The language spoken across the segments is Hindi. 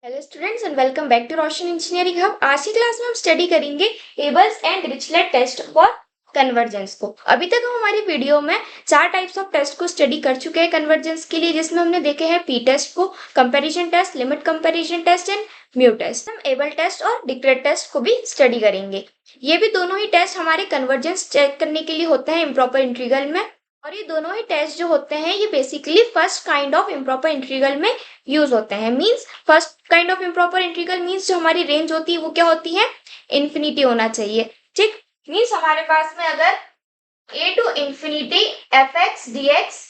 Hello students and welcome back to Roshan engineering hub. आज की क्लास में हम स्टडी करेंगे Abel's and Dirichlet test for convergence को। अभी तक हम हमारी वीडियो में चार टाइप्स ऑफ टेस्ट को स्टडी कर चुके हैं कन्वर्जेंस के लिए, जिसमें हमने देखे हैं पी टेस्ट को, comparison test, limit comparison test and mu test. हम एबल टेस्ट और डिक्लेट टेस्ट को भी स्टडी करेंगे। ये भी दोनों ही टेस्ट हमारे कन्वर्जेंस चेक करने के लिए होते हैं इम्प्रॉपर इंटीग्रल में, और ये दोनों ही टेस्ट जो होते हैं ये basically first kind of improper integral में यूज होते हैं। Means first kind of improper integral means जो हमारी रेंज होती है वो क्या होती है, इन्फिनिटी होना चाहिए। ठीक, मींस हमारे पास में अगर a to infinity f x d x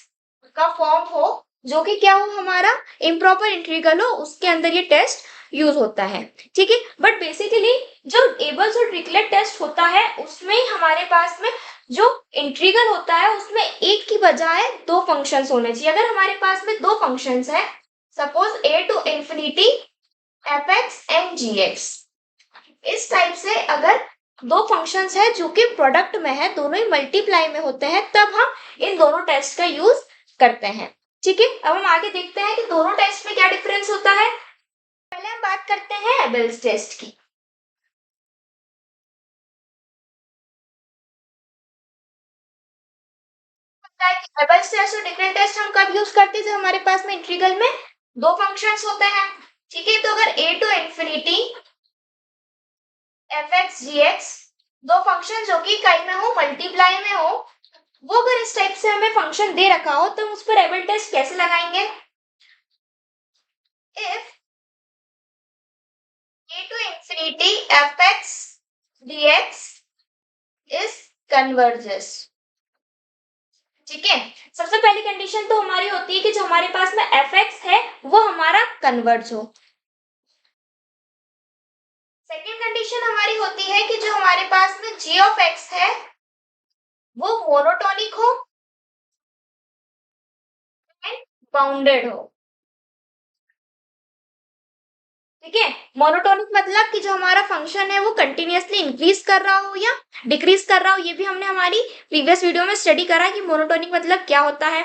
का फॉर्म हो जो कि क्या हो, हमारा इम्प्रॉपर इंटीग्रल हो, उसके अंदर ये टेस्ट यूज होता है। ठीक है, बट बेसिकली जो एबल्स और डिरिचलेट टेस्ट होता है उसमें हमारे पास में जो इंटीग्रल होता है उसमें एक की बजाय दो फंक्शंस होने चाहिए। अगर हमारे पास में दो फंक्शंस है, suppose a to infinity f x and g x, इस टाइप से अगर दो फंक्शंस है जो कि प्रोडक्ट में है, दोनों ही मल्टीप्लाई में होते हैं, तब हम इन दोनों टेस्ट का यूज करते हैं। ठीक है, अब हम आगे देखते हैं कि दोनों टेस्ट में क्या डिफरेंस होता है। पहले हम बात करते हैं एबल्स टेस्ट की। एबल्स टेस्ट और डिफरेंट टेस्ट हम कब यूज करते हैं, जब हमारे पास में इंटीग्रल में दो फंक्शंस होते हैं। ठीक है, तो अगर a to infinity f x g x, दो फंक्शन जो कि कई में हो, मल्टीप्लाई में हो, वो अगर इस टाइप से हमें फंक्शन दे रखा हो तो हम उस पर एबल टेस्ट कैसे लगाएंगे। If a to infinity f x d x is converges. ठीक है, सबसे पहली कंडीशन तो हमारी होती है कि जो हमारे पास में एफ एक्स है वो हमारा कन्वर्ज हो। सेकेंड कंडीशन हमारी होती है कि जो हमारे पास में जी ऑफ एक्स है वो मोनोटोनिक हो एंड बाउंडेड हो। ठीक है, मोनोटोनिक मतलब कि जो हमारा फंक्शन है वो कंटिन्यूअसली इंक्रीज कर रहा हो या डिक्रीज कर रहा हो। ये भी हमने हमारी प्रीवियस वीडियो में स्टडी करा कि मोनोटोनिक मतलब क्या होता है।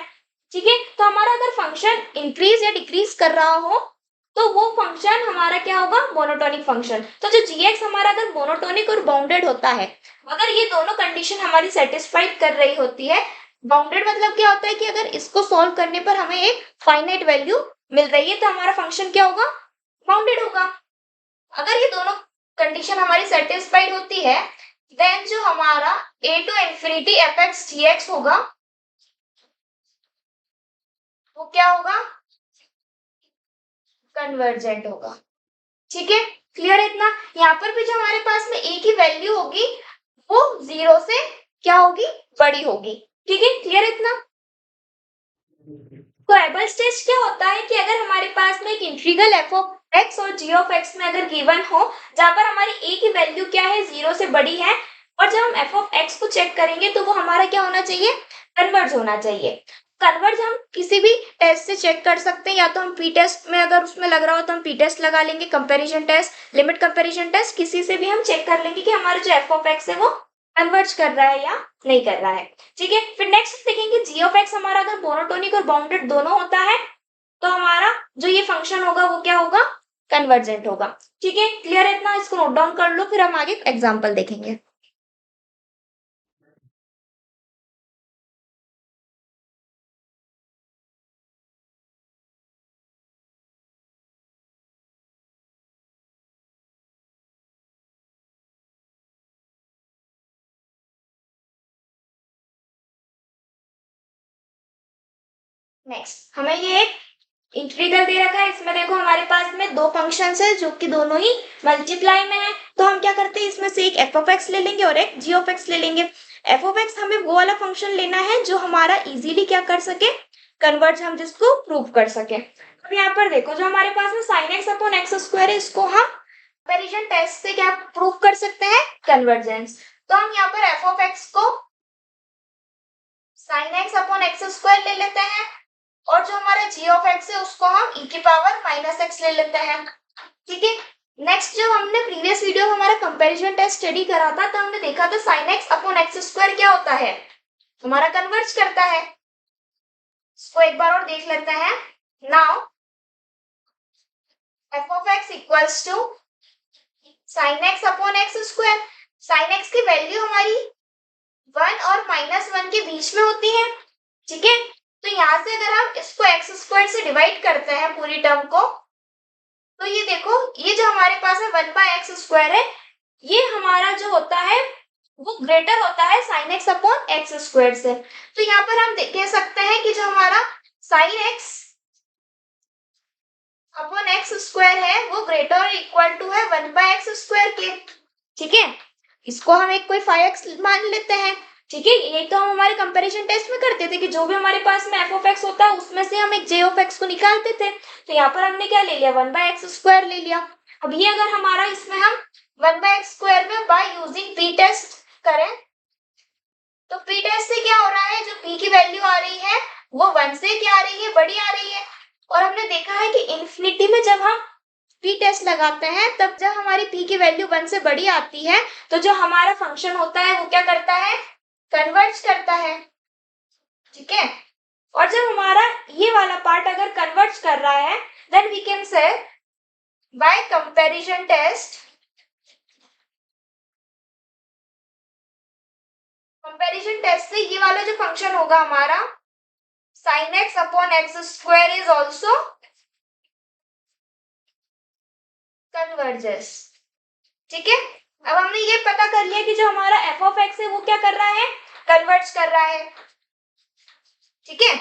ठीक है, तो हमारा अगर फंक्शन इंक्रीज या डिक्रीज कर रहा हो तो वो फंक्शन हमारा क्या होगा, मोनोटोनिक फंक्शन। तो जो जीएक्स हमारा अगर मोनोटोनिक और बाउंडेड होता है, अगर ये दोनों कंडीशन हमारी सेटिस्फाइड कर रही होती है। बाउंडेड मतलब क्या होता है कि अगर इसको सॉल्व करने पर हमें एक फाइनाइट वैल्यू मिल रही है तो हमारा फंक्शन क्या होगा, बाउंडेड होगा। अगर ये दोनों कंडीशन हमारी सेटिस्फाइड होती है, देन जो हमारा a to infinity f x g x होगा वो क्या होगा, कन्वर्जेंट होगा। ठीक है, क्लियर है इतना। यहाँ पर भी जो हमारे पास में a की वैल्यू होगी वो जीरो से क्या होगी, बड़ी होगी। ठीक है, क्लियर है इतना। तो एबल्स टेस्ट क्या होता है कि अगर हमारे पास में एक इंटीग्रल एफ ऑफ एक्स और जी ऑफ एक्स में अगर गिवन हो, जहां पर हमारी ए की वैल्यू क्या है, जीरो से बड़ी है, और जब हम एफ ऑफ एक्स को चेक करेंगे तो वो हमारा क्या होना चाहिए, कन्वर्ज होना चाहिए। कन्वर्ज हम किसी भी टेस्ट से चेक कर सकते हैं, या तो हम पी टेस्ट में अगर उसमें लग रहा हो तो हम पी टेस्ट लगा लेंगे, comparison test, limit comparison test, किसी से भी हम चेक कर लेंगे कि हमारा जो एफ ऑफ एक्स है वो कन्वर्ज कर रहा है या नहीं कर रहा है। ठीक है, फिर नेक्स्ट देखेंगे जी ऑफ एक्स हमारा अगर मोनोटोनिक और बाउंडेड दोनों होता है तो हमारा जो ये फंक्शन होगा वो क्या होगा, कन्वर्जेंट होगा। ठीक है, क्लियर है इतना, इसको नोट डाउन कर लो, फिर हम आगे एग्जांपल देखेंगे। नेक्स्ट हमें ये एक इंटीग्रल दे रखा है, इसमें देखो हमारे पास में दो फंक्शंस है जो कि दोनों ही मल्टीप्लाई में है। तो हम क्या करते हैं, इसमें से एक एफ ऑफ एक्स ले लेंगे और एक जी ऑफ एक्स ले लेंगे। एफ ऑफ एक्स हमें वो वाला फंक्शन लेना है जो हमारा इजीली क्या कर सके, कन्वर्ज, हम जिसको प्रूव कर सके। अब यहाँ पर देखो जो हमारे पास में sign x upon x square है, इसको हम कंपैरिजन टेस्ट से क्या प्रूव कर सकते हैं, कन्वर्जेंस। तो हम यहाँ पर एफ ऑफ एक्स को sign x upon x square ले लेते हैं, और जो हमारा जी ऑफ एक्स है उसको हम ई की पावर माइनस एक्स ले लेते हैं। ठीक है, नेक्स्ट जो हमने प्रीवियस वीडियो में हमारा कंपैरिजन टेस्ट स्टडी करा था तो हमने देखा था sign x upon x square क्या होता है, हमारा कन्वर्ज करता है। इसको एक बार और देख लेते हैं। Now f of x equals to sine x upon x square. Sine x की वैल्यू हमारी 1 और -1 के बीच में होती है, ठीक है। तो यहाँ से अगर हम इसको एक्स स्क्वायर से डिवाइड करते हैं पूरी टर्म को, तो ये देखो, ये जो हमारे पास है 1/x² है, ये हमारा जो होता है वो ग्रेटर होता है sign x upon x square से। तो यहाँ पर हम कह सकते हैं कि जो हमारा sign x upon x square है वो ग्रेटर और इक्वल टू है 1/x² के, ठीक है। इसको हम एक कोई 5x मान लेते हैं, ठीक है। ये तो हम हमारे कंपैरिजन टेस्ट में करते थे कि जो भी हमारे पास में एफ ऑफ एक्स होता है उसमें से हम एक जे ऑफ एक्स को निकालते थे। तो यहाँ पर हमने क्या ले लिया, 1/x² ले लिया। अब ये अगर हमारा इसमें हम 1/x² में बाय यूजिंग पी टेस्ट करें, तो पी टेस्ट से क्या हो रहा है, जो पी की वैल्यू आ रही है वो 1 से क्या आ रही है, बड़ी आ रही है। और हमने देखा है कि इन्फिनिटी में जब हम पी टेस्ट लगाते हैं तब जब हमारी पी की वैल्यू 1 से बड़ी आती है तो जो हमारा फंक्शन होता है वो क्या करता है, कन्वर्ज करता है, ठीक है। और जब हमारा ये वाला पार्ट अगर कन्वर्ज कर रहा है, then we can say by comparison test, comparison test से ये वाला जो फंक्शन होगा हमारा sin x upon x square is also converges, ठीक है। अब हमने ये पता कर लिया कि जो हमारा एफ ऑफ एक्स है वो क्या कर रहा है, कन्वर्ज कर रहा है, ठीक है।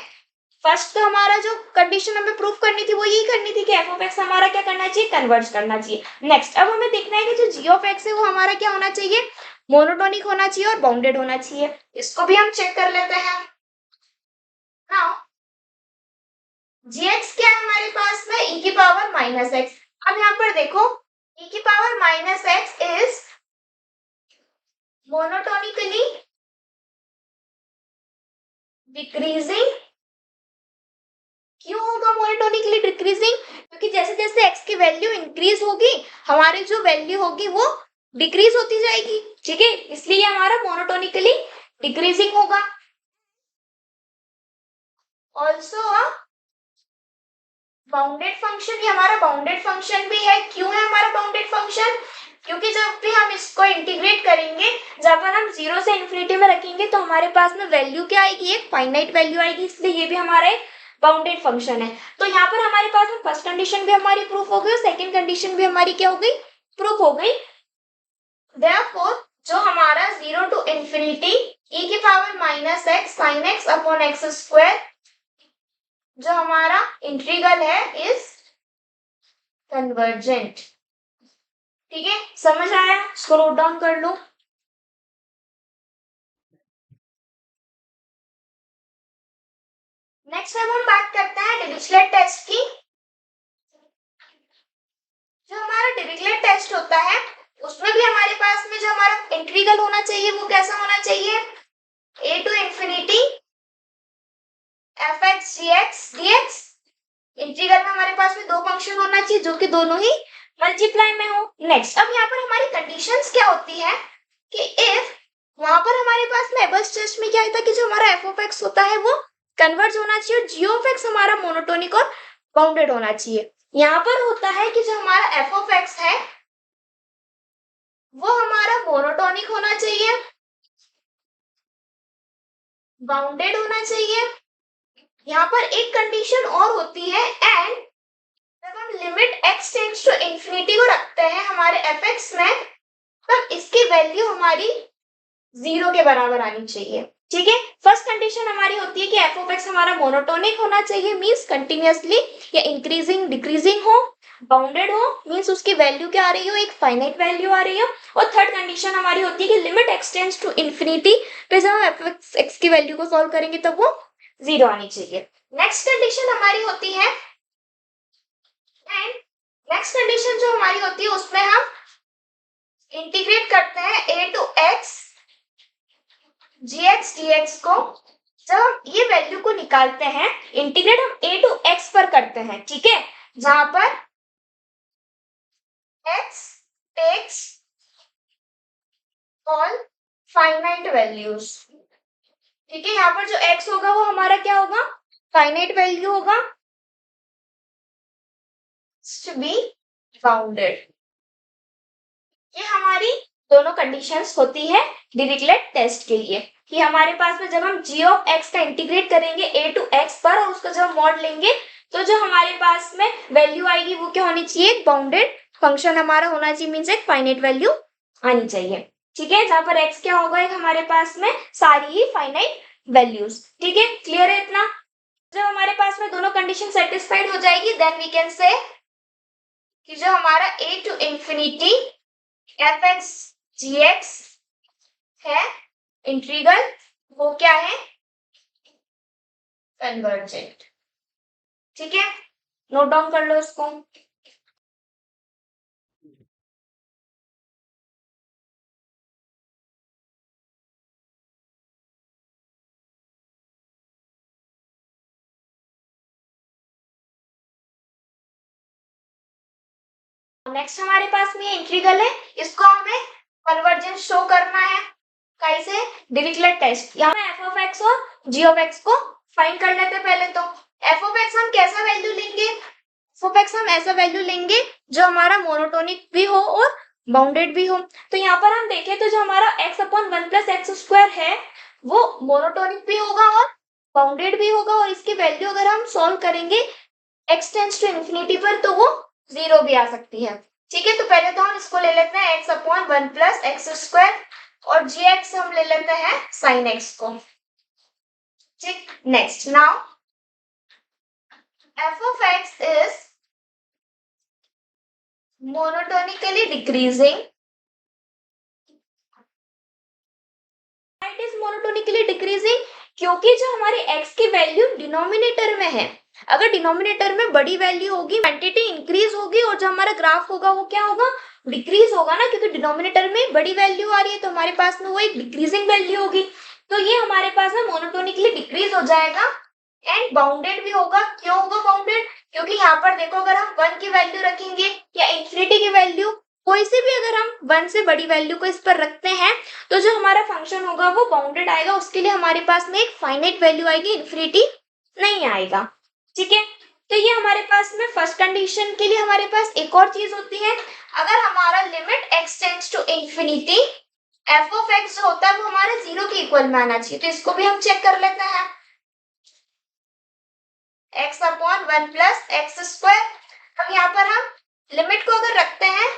फर्स्ट तो हमारा जो कंडीशन हमें प्रूफ करनी थी वो यही करनी थी कि एफ ऑफ एक्स हमारा क्या करना चाहिए, कन्वर्ज करना चाहिए। नेक्स्ट अब हमें देखना है कि जो जी ऑफ एक्स है वो हमारा क्या होना चाहिए, मोनोटोनिक होना चाहिए और बाउंडेड होना चाहिए। इसको भी हम चेक कर लेते हैं। नाउ जी एक्स क्या है हमारे पास में, e की पावर -x। अब यहाँ पर देखो e की power -x is monotonically decreasing. क्यों होगा मोनोटोनिकली डिक्रीजिंग, क्योंकि जैसे जैसे x की वैल्यू इंक्रीज होगी हमारी जो वैल्यू होगी वो डिक्रीज होती जाएगी, ठीक है। इसलिए हमारा मोनोटोनिकली डिक्रीजिंग होगा। ऑल्सो बाउंडेड फंक्शन, ये हमारा बाउंडेड फंक्शन भी है। क्यों है हमारा बाउंडेड फंक्शन, क्योंकि जब भी हम इसको इंटीग्रेट करेंगे, जब हम 0 से इन्फिनिटी में रखेंगे तो हमारे पास में वैल्यू क्या आएगी, एक फाइनाइट वैल्यू आएगी, इसलिए ये भी हमारा एक बाउंडेड फंक्शन है। तो यहाँ पर हमारे पास में फर्स्ट कंडीशन भी हमारी प्रूफ हो गई और सेकेंड कंडीशन भी हमारी क्या हो गई, प्रूफ हो गई। देयरफॉर जो हमारा 0 टू इन्फिनिटी e की power -x sin x upon x square जो हमारा इंटीग्रल है इज कन्वर्जेंट, ठीक है। समझ आया, इसको नोट डाउन कर लो। नेक्स्ट अब हम बात करते हैं डिरिचलेट टेस्ट की। जो हमारा डिरिचलेट टेस्ट होता है उसमें भी हमारे पास में जो हमारा इंटीग्रल होना चाहिए वो कैसा होना चाहिए, a to infinity fx gx dx। Integral में हमारे पास में दो फंक्शन होना चाहिए जो कि दोनों ही मल्टीप्लाई में हो। नेक्स्ट अब यहाँ पर हमारी कंडीशंस क्या होती है कि इफ वहां पर हमारे पास में एबल्स टेस्ट में क्या होता है कि जो हमारा एफ ऑफ एक्स होता है वो कन्वर्ज होना चाहिए और जी ऑफ एक्स हमारा मोनोटोनिक और बाउंडेड होना चाहिए। यहाँ पर होता है कि जो हमारा एफ ऑफ एक्स है वो हमारा मोनोटोनिक होना चाहिए, बाउंडेड होना चाहिए। यहाँ पर एक कंडीशन और होती है, एंड जब हम limit x tends to infinity को रखते हैं हमारे fx में तब इसकी वैल्यू हमारी 0 के बराबर आनी चाहिए, ठीक है। फर्स्ट कंडीशन हमारी होती है कि एफ ऑफ एक्स हमारा मोनोटोनिक होना चाहिए, मींस कंटिन्यूअसली या इंक्रीजिंग डिक्रीजिंग हो, बाउंडेड हो मींस उसकी वैल्यू क्या आ रही हो, एक फाइनाइट वैल्यू आ रही हो। और थर्ड कंडीशन हमारी होती है कि limit x tends to infinity पे जब हम एफ एक्स की वैल्यू को सॉल्व करेंगे तब वो 0 आनी चाहिए। नेक्स्ट कंडीशन हमारी होती है, एंड नेक्स्ट कंडीशन जो हमारी होती है उसमें हम इंटीग्रेट करते हैं a to x gx dx को। जब हम ये वैल्यू को निकालते हैं इंटीग्रेट हम a टू x पर करते हैं, ठीक है, जहां पर x takes all finite values, ठीक है। यहाँ पर जो x होगा वो हमारा क्या होगा, फाइनाइट वैल्यू होगा, to be बाउंडेड। ये हमारी दोनों कंडीशंस होती है डिरिचलेट टेस्ट के लिए कि हमारे पास में जब हम g ऑफ x का इंटीग्रेट करेंगे a टू x पर और उसका जब मॉड लेंगे तो जो हमारे पास में वैल्यू आएगी वो क्या होनी चाहिए, बाउंडेड फंक्शन हमारा होना चाहिए, मीन्स एक फाइनाइट वैल्यू आनी चाहिए। ठीक है, जहां पर x क्या होगा, एक हमारे पास में सारी ही फाइनाइट वैल्यूज। ठीक है, क्लियर है इतना। जब हमारे पास में दोनों कंडीशन सेटिस्फाइड हो जाएगी देन वी कैन से कि जो हमारा a to infinity f x g x है इंटीग्रल वो क्या है, कन्वर्जेंट। ठीक है, नोट डाउन कर लो इसको। नेक्स्ट हमारे पास में इंटीग्रल है, इसको हमें कन्वर्जेंस शो करना है कैसे, डिरिचलेट टेस्ट। यहाँ एफ ऑफ एक्स और जी ऑफ एक्स को फाइंड कर लेते हैं। पहले तो एफ ऑफ एक्स हम कैसा वैल्यू लेंगे, एफ ऑफ एक्स हम ऐसा वैल्यू लेंगे जो हमारा मोनोटोनिक भी हो और बाउंडेड भी हो। तो यहाँ पर हम देखें तो जो हमारा x upon one plus x square है वो मोनोटोनिक भी होगा और बाउंडेड भी होगा, और इसकी वैल्यू अगर हम सॉल्व करेंगे x टेंड्स टू इंफिनिटी पर तो वो 0 भी आ सकती है। ठीक है, तो पहले तो हम इसको ले लेते हैं x upon one plus x square और जी एक्स हम ले लेते हैं साइन एक्स को। ठीक, next now f of x is monotonically decreasing. It is monotonically decreasing क्योंकि जो हमारी x की वैल्यू डिनोमिनेटर में है, अगर डिनोमिनेटर में बड़ी वैल्यू होगी क्वांटिटी इंक्रीज होगी और जो हमारा ग्राफ होगा वो क्या होगा, डिक्रीज होगा ना, क्योंकि डिनोमिनेटर में बड़ी वैल्यू आ रही है तो हमारे पास में वो एक डिक्रीजिंग वैल्यू होगी। तो ये हमारे पास में मोनोटोनिकली डिक्रीज हो जाएगा एंड बाउंडेड भी होगा। क्यों होगा बाउंडेड, क्योंकि यहाँ पर देखो अगर हम 1 की वैल्यू रखेंगे या इंफिनिटी की वैल्यू, कोई से भी अगर हम 1 से बड़ी वैल्यू को इस पर रखते हैं तो जो हमारा फंक्शन होगा वो बाउंडेड आएगा, उसके लिए हमारे पास में एक फाइनाइट वैल्यू आएगी, इंफिनिटी नहीं आएगा। ठीक है, तो ये हमारे पास में फर्स्ट कंडीशन के लिए हमारे पास एक और चीज होती है, अगर हमारा limit x tends to infinity f of x होता है वो हमारा 0 के इक्वल में आना चाहिए। तो इसको भी हम चेक कर लेते हैं, x upon one plus x square. अब यहाँ पर हम लिमिट को अगर रखते हैं,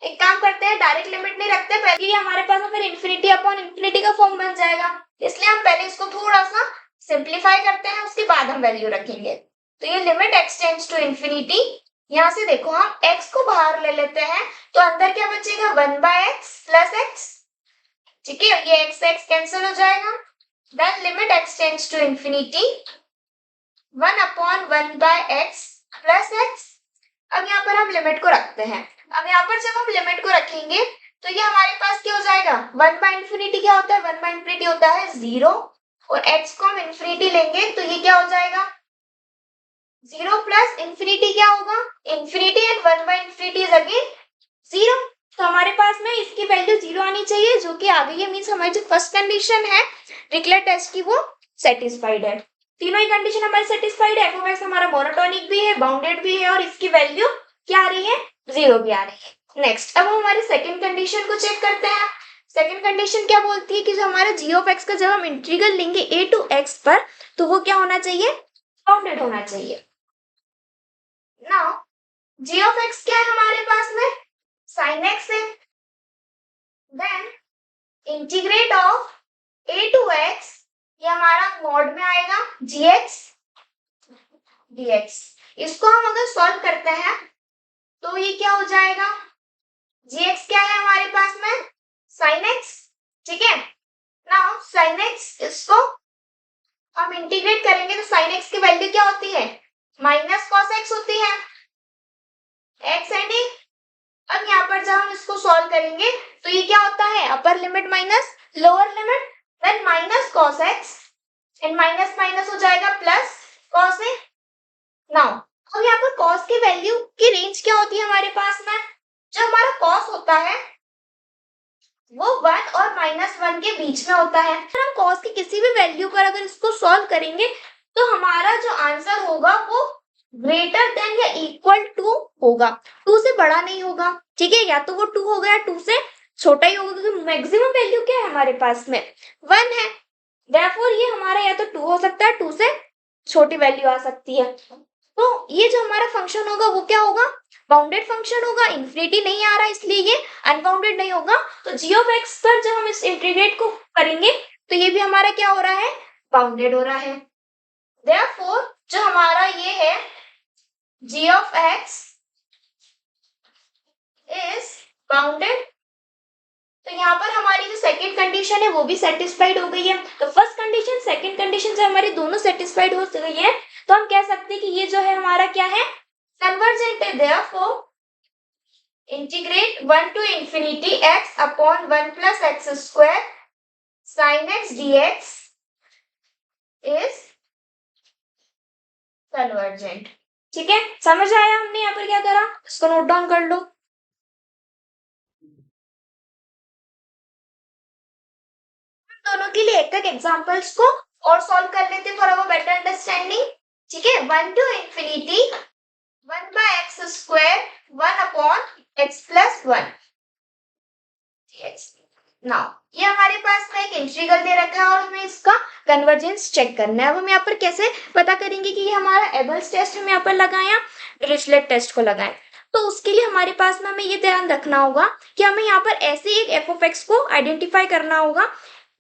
एक काम करते हैं डायरेक्ट लिमिट नहीं रखते, पहले ये हमारे पास फिर इंफिनिटी अपॉन इंफिनिटी का फॉर्म बन जाएगा, इसलिए हम पहले इसको थोड़ा सा सिंप्लीफाई करते हैं उसके बाद हम वैल्यू रखेंगे। तो ये limit x tends to infinity, यहाँ से देखो हम x को बाहर ले लेते हैं तो अंदर क्या बचेगा, 1/x प्लस x। ठीक है, ये x कैंसिल हो जाएगा, then limit x tends to infinity 1 upon 1/x plus x। अब यहाँ पर हम लिमिट को रखते हैं, अब यहाँ पर जब हम लिमिट को रखेंगे तो ये हमारे पास क्या हो जाएगा, 1/इंफिनिटी क्या होता है, 1/इंफिनिटी होता है 0 और x को हम इंफिनिटी लेंगे तो ये क्या हो जाएगा 0 प्लस इंफिनिटी क्या होगा, इंफिनिटी एंड 1/इंफिनिटी इज अगेन 0। तो हमारे पास में इसकी वैल्यू 0 आनी चाहिए जो कि आ गई है, मीन्स हमारी जो फर्स्ट कंडीशन है डिरिचलेट टेस्ट की वो सेटिस्फाइड है। तीनों ही कंडीशन हमारी सेटिस्फाइड है, एफ ऑफ एक्स हमारा मोनोटोनिक भी है, बाउंडेड भी है और इसकी वैल्यू क्या आ रही है, 0 भी आ रही है। नेक्स्ट अब हम हमारी सेकंड कंडीशन को चेक करते हैं। सेकंड कंडीशन क्या बोलती है कि जो हमारा g ऑफ x का जब हम इंटीग्रल लेंगे a टू x पर तो वो क्या होना चाहिए, बाउंडेड होना चाहिए। नाउ g ऑफ x क्या है हमारे पास में, sin x है, then integrate of a to x, ये हमारा मॉड में आएगा gx dx। इसको हम अगर सॉल्व करते हैं तो ये क्या हो जाएगा, gx क्या है हमारे पास में, sin x। ठीक है, नाउ sin x इसको हम इंटीग्रेट करेंगे तो sin x की वैल्यू क्या होती है, माइनस cos x होती है, x एंड a। अब यहाँ पर जब हम इसको सॉल्व करेंगे तो ये क्या होता है, upper limit minus lower limit, then minus cos x and minus minus हो जाएगा प्लस cos a। नाउ अब यहाँ पर cos की वैल्यू की रेंज क्या होती है हमारे पास में, जो हमारा cos होता है वो 1 और -1 के बीच में होता है। अगर हम cos की किसी भी वैल्यू पर अगर इसको सॉल्व करेंगे तो हमारा जो आंसर होगा वो ग्रेटर देन या इक्वल टू होगा, 2 से बड़ा नहीं होगा, ठीक है, या तो वो 2 होगा या 2 से छोटा ही होगा, क्योंकि मैक्सिमम वैल्यू क्या है हमारे पास में 1 है, देयरफॉर ये हमारा या तो 2 हो सकता है, 2 से छोटी वैल्यू आ सकती है। तो ये जो हमारा फंक्शन होगा वो क्या होगा, बाउंडेड फंक्शन होगा, इन्फिनिटी नहीं आ रहा इसलिए ये अनबाउंडेड नहीं होगा। तो जी ऑफ एक्स पर जब हम इस इंटीग्रेट को करेंगे तो ये भी हमारा क्या हो रहा है, बाउंडेड हो रहा है। देयरफॉर जो हमारा ये है g of x is bounded, तो यहाँ पर हमारी जो सेकंड कंडीशन है वो भी सेटिस्फाइड हो गई है। तो फर्स्ट कंडीशन सेकंड कंडीशन से हमारी दोनों सेटिस्फाइड हो गई है, तो हम कह सकते हैं कि ये जो है हमारा क्या है, कन्वर्जेंट है। Therefore integrate 1 to infinity x upon 1 plus x square sin x dx is convergent. ठीक है, समझ आया हमने यहाँ पर क्या करा, इसको नोट डाउन कर लो। दोनों के लिए एक एक एग्जांपल्स को और सॉल्व कर लेते फॉर अवर बेटर अंडरस्टैंडिंग। ठीक है, 1 to infinity 1 by x square 1 upon x plus 1 dx। Now ये हमारे पास में एक इंटीग्रल दे रखा है और हमें इसका कन्वर्जेंस चेक करना है। अब हम यहाँ पर कैसे पता करेंगे कि ये हमारा एबल्स टेस्ट हम यहाँ पर लगाएं या डिरिचलेट टेस्ट को लगाएं, तो उसके लिए हमारे पास में हमें ये ध्यान रखना होगा कि हमें यहाँ पर ऐसे ही एक एफ ऑफ एक्स को आइडेंटिफाई करना होगा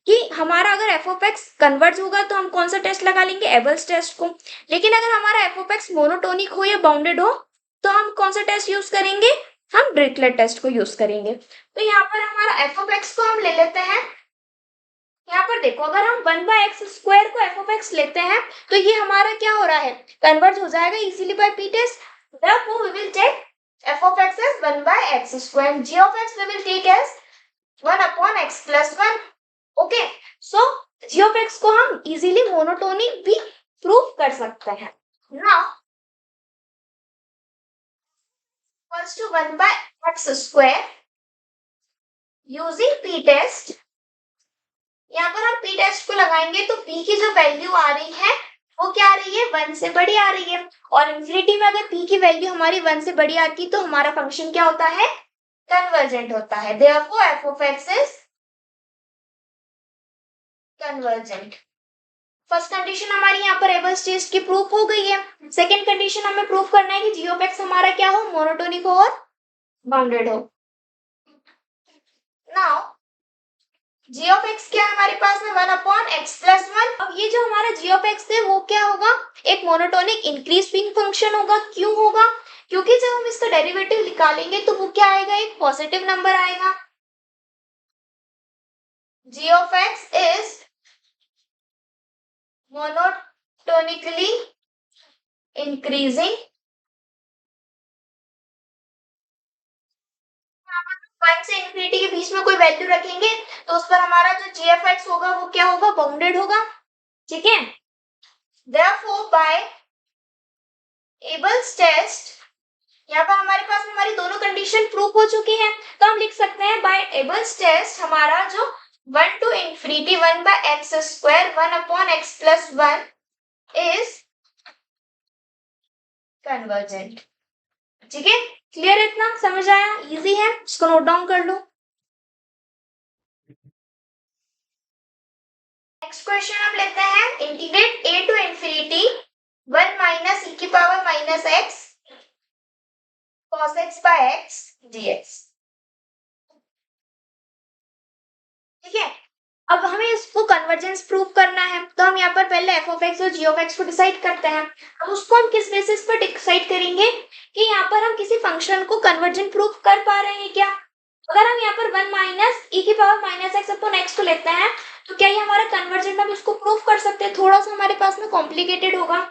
कि हमारा अगर एफ ऑफ एक्स कन्वर्ज होगा तो हम कौन सा टेस्ट लगा लेंगे, एबल्स टेस्ट को। लेकिन अगर हमारा एफ ऑफ एक्स मोनोटोनिक हो या बाउंडेड हो तो हम कौन सा टेस्ट यूज करेंगे, हम डिरिचलेट टेस्ट को यूज करेंगे। तो यहाँ पर हमारा एफ ऑफ एक्स को हम ले लेते हैं। यहाँ पर देखो, अगर हम 1 बाय एक्स स्क्वायर को एफ ऑफ एक्स लेते हैं तो ये हमारा क्या हो रहा है, कन्वर्ज हो जाएगा easily by P test. Therefore we will take f of x as 1 by x square, g of x we will take as 1 upon x plus 1। Okay, so g of x को हम इजीली मोनोटोनिक भी प्रूव कर सकते हैं। Now equals to 1 by x square using P test. यहाँ पर हम पी टेस्ट को लगाएंगे तो पी की जो वैल्यू आ रही है वो क्या आ रही है, 1 से बड़ी आ रही है, और इंफिनिटी में अगर पी की वैल्यू हमारी 1 से बड़ी आती तो हमारा फंक्शन क्या होता है, कन्वर्जेंट होता है। Therefore F of x is convergent. First condition हमारी यहाँ पर एबल्स टेस्ट की प्रूफ हो गई है। सेकंड कंडीशन हमें प्रूफ करना है कि जी ऑफ एक्स हमारा क्या हो, मोनोटोनिक हो और बाउंडेड हो। नाउ जी ऑफ एक्स क्या है हमारे पास में, 1 अपॉन एक्स प्लस 1। अब ये जो हमारा जी ऑफ एक्स है वो क्या होगा, एक मोनोटोनिक इंक्रीजिंग फंक्शन होगा। क्यों होगा, क्योंकि जब हम इसका डेरिवेटिव निकालेंगे तो वो क्या आएगा, एक पॉजिटिव नंबर आएगा। G of x is monotonically increasing. 1 से इंफिनिटी के बीच में कोई वैल्यू रखेंगे तो उस पर हमारा जो जी एफ एक्स होगा वो क्या होगा, बाउंडेड होगा। ठीक है, देयरफॉर बाय एबल्स टेस्ट, यहाँ पर हमारे पास हमारी दोनों कंडीशन प्रूफ हो चुकी है, तो हम लिख सकते हैं बाय एबल्स टेस्ट हमारा जो 1 to infinity 1 by x square 1 upon x plus 1 is convergent. ठीक है, क्लियर है, इतना समझ आया, इजी है, इसको नोट डाउन कर लो। नेक्स्ट क्वेश्चन हम लेते हैं, integrate a to infinity 1 minus e की power minus x cos x by x dx। ठीक है, अब हमें इसको कन्वर्जेंस प्रूव करना है, तो हम यहाँ पर पहले एफ ऑफ एक्स और जी ऑफ एक्स को डिसाइड करते हैं। अब उसको हम किस बेसिस पर डिसाइड करेंगे कि यहाँ पर हम किसी फंक्शन को कन्वर्जेंट प्रूव कर पा रहे हैं क्या। अगर हम यहाँ पर 1 माइनस ई की power minus x upon x को लेते हैं तो क्या ये हमारा कन्वर्जेंट, हम इसको प्रूव कर सकते हैं, थोड़ा सा हमारे पास में कॉम्प्लिकेटेड होगा।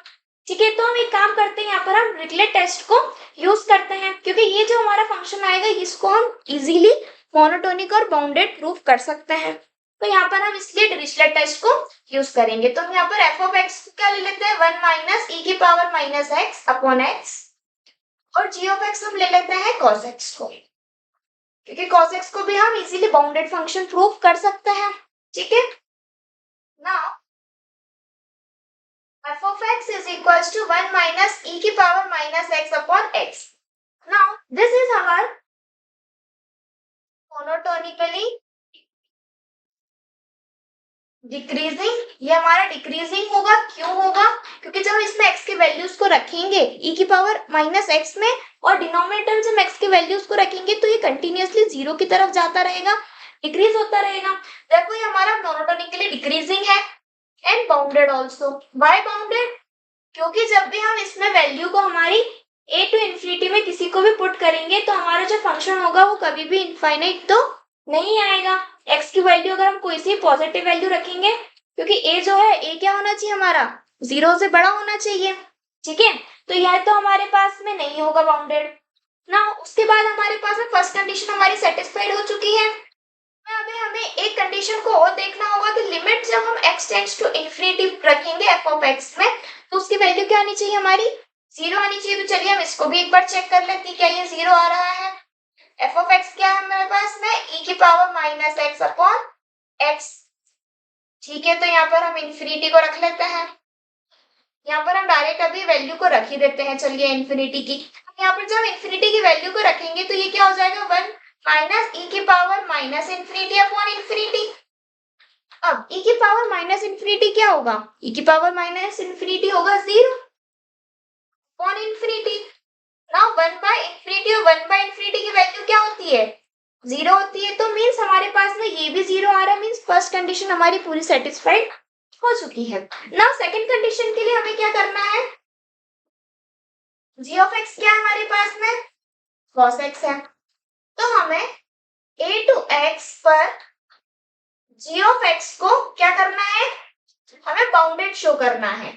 ठीक है, तो हम एक काम करते हैं, यहाँ पर हम डिरिचलेट टेस्ट को यूज करते हैं, क्योंकि ये जो हमारा फंक्शन आएगा इसको हम इजीली मोनोटोनिक और बाउंडेड प्रूव कर सकते हैं। तो यहाँ पर हम इसलिए डिरिचलेट टेस्ट को यूज करेंगे। तो हम यहाँ पर एफ ऑफ एक्स क्या ले लेते हैं, 1 माइनस ई की power minus x upon x, और जी ऑफ एक्स हम ले लेते हैं cos x को, क्योंकि cos x को भी हम इजीली बाउंडेड फंक्शन प्रूव कर सकते हैं। ठीक है, now f of x is equals to 1 minus e की power minus x upon x. Now this is our monotonically decreasing. ये हमारा डिक्रीजिंग होगा. क्यों होगा? क्योंकि जब हम इसमें x के वैल्यूज को रखेंगे e की पावर माइनस x में और डिनोमिनेटर में जब x के वैल्यूज को रखेंगे तो ये कंटिन्यूअसली जीरो की तरफ जाता रहेगा, डिक्रीज होता रहेगा. देखो ये हमारा मोनोटोनिकली डिक्रीजिंग है and bounded also. Why bounded? क्योंकि जब भी हम इसमें वैल्यू को हमारी a टू इन्फिनिटी में किसी को भी पुट करेंगे तो हमारा जो फंक्शन होगा वो कभी भी इनफाइनाइट तो नहीं आएगा. x की वैल्यू अगर हम कोई सी पॉजिटिव वैल्यू रखेंगे, क्योंकि a जो है a क्या होना चाहिए हमारा जीरो से बड़ा होना चाहिए. ठीक है, तो यह तो हमारे पास में नहीं होगा बाउंडेड ना. उसके बाद हमारे पास में फर्स्ट कंडीशन हमारी सेटिस्फाइड हो चुकी है. अभी हमें एक कंडीशन को और देखना होगा कि लिमिट जब हम x टेंड्स टू इन्फिनिटी रखेंगे f ऑफ x में तो उसकी वैल्यू क्या आनी चाहिए हमारी जीरो आनी चाहिए. तो चलिए हम इसको भी एक बार चेक कर लेते हैं क्या ये जीरो आ रहा है. f ऑफ x क्या है हमारे पास में e की power minus x upon x. ठीक है, तो यहाँ पर हम इन्फिनिटी को रख लेते हैं. यहाँ पर हम डायरेक्ट अभी वैल्यू को रख ही देते हैं. चलिए इन्फिनिटी की, यहाँ पर जब इन्फिनिटी की वैल्यू को रखेंगे तो ये क्या हो जाएगा 1 माइनस e की power minus infinity upon infinity. अब e की पावर माइनस इन्फिनिटी क्या होगा? e की पावर माइनस इन्फिनिटी होगा zero upon infinity. Now 1 by infinity और 1 बाय इन्फिनिटी की वैल्यू क्या होती है? जीरो होती है. तो मीन्स हमारे पास में ये भी जीरो आ रहा है. मीन्स फर्स्ट कंडीशन हमारी पूरी सेटिस्फाइड हो चुकी है. नाउ सेकंड कंडीशन के लिए हमें क्या करना है? g ऑफ x क्या है हमारे पास में? cos x है. तो हमें a टू x पर g ऑफ x को क्या करना है? हमें बाउंडेड शो करना है.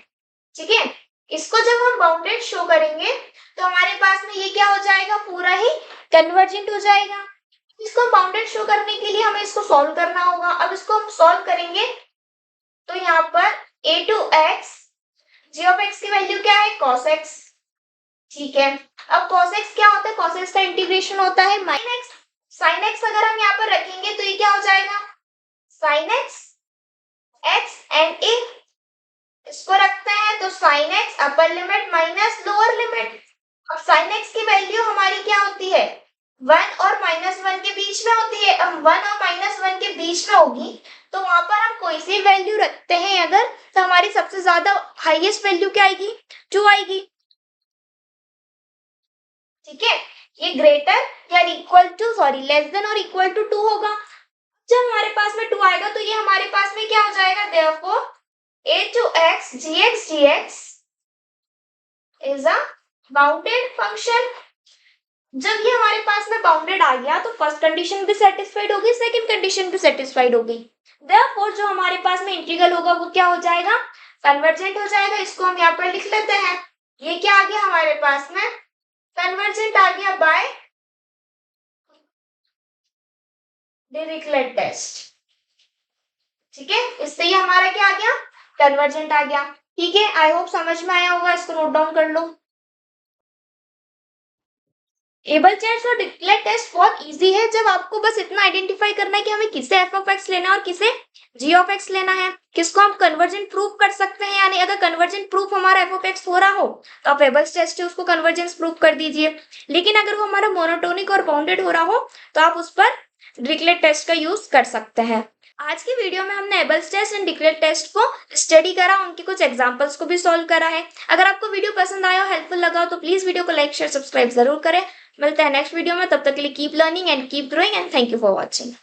ठीक है, इसको जब हम बाउंडेड शो करेंगे तो हमारे पास में ये क्या हो जाएगा? पूरा ही कन्वर्जेंट हो जाएगा. इसको बाउंडेड शो करने के लिए हमें इसको सॉल्व करना होगा. अब इसको हम सॉल्व करेंगे तो यहाँ पर a to x g of x की वैल्यू क्या है? cos x. ठीक है, अब cos x क्या होता है? cos x का इंटीग्रेशन होता है sin x. sin x अगर हम यहाँ पर रखेंगे तो ये क्या हो जाएगा? sin x x and a. इसको रखते हैं तो sin x अपर लिमिट माइनस लोअर लिमिट. अब sin x की वैल्यू हमारी क्या होती है? 1 और -1 के बीच में होती है. अब 1 और -1 के बीच में होगी तो वहां पर हम कोई सी वैल्यू रखते हैं अगर, तो हमारी सबसे ज्यादा हाईएस्ट वैल्यू क्या आएगी? 2 आएगी. ठीक है, ये ग्रेटर या इक्वल टू लेस देन और इक्वल टू 2 होगा. जब हमारे पास में 2 आएगा तो ये हमारे पास में क्या हो जाएगा? Therefore a to x gx dx is a bounded function. जब ये हमारे पास में बाउंडेड आ गया तो फर्स्ट कंडीशन भी सेटिस्फाइड होगी, सेकंड कंडीशन भी सेटिस्फाइड होगी. देयरफॉर जो हमारे पास में इंटीग्रल होगा वो क्या हो जाएगा? कन्वर्जेंट हो जाएगा. इसको हम यहाँ पर लिख लेते हैं. ये क्या आ गया हमारे पास में? कन्वर्जेंट आ गया बाय डिरिचलेट टेस्ट. ठीक है, इससे ये हमारा क्या आ गया? कन्वर्जेंट आ गया. ठीक है, आई होप समझ में आया होगा. इसको नोट डाउन कर लो. एबल चेयर्स और डिरिचलेट टेस्ट बहुत इजी है. जब आपको बस इतना आइडेंटिफाई करना है कि हमें किसे f ऑफ x लेना है और किसे g ऑफ x लेना है, किसको हम कन्वर्जेंट प्रूव कर सकते हैं या नहीं. अगर कन्वर्जेंट प्रूफ हमारा f ऑफ x हो रहा हो तो आप एबल्स टेस्ट है उसको कन्वर्जेंस प्रूव कर दीजिए. लेकिन अगर वो हमारा मोनोटोनिक और बाउंडेड हो रहा हो तो आप उस पर डिरिचलेट टेस्ट का यूज कर सकते हैं. आज की वीडियो में हमने एबल्स टेस्ट एंड डिरिचलेट टेस्ट को स्टडी करा, उनके कुछ एग्जांपल्स को भी सॉल्व करा है. अगर आपको वीडियो पसंद आया हो, हेल्पफुल लगा हो तो प्लीज वीडियो को लाइक शेयर सब्सक्राइब जरूर करें. मिलते हैं नेक्स्ट वीडियो में. तब तक के लिए keep learning and keep growing and thank you for watching.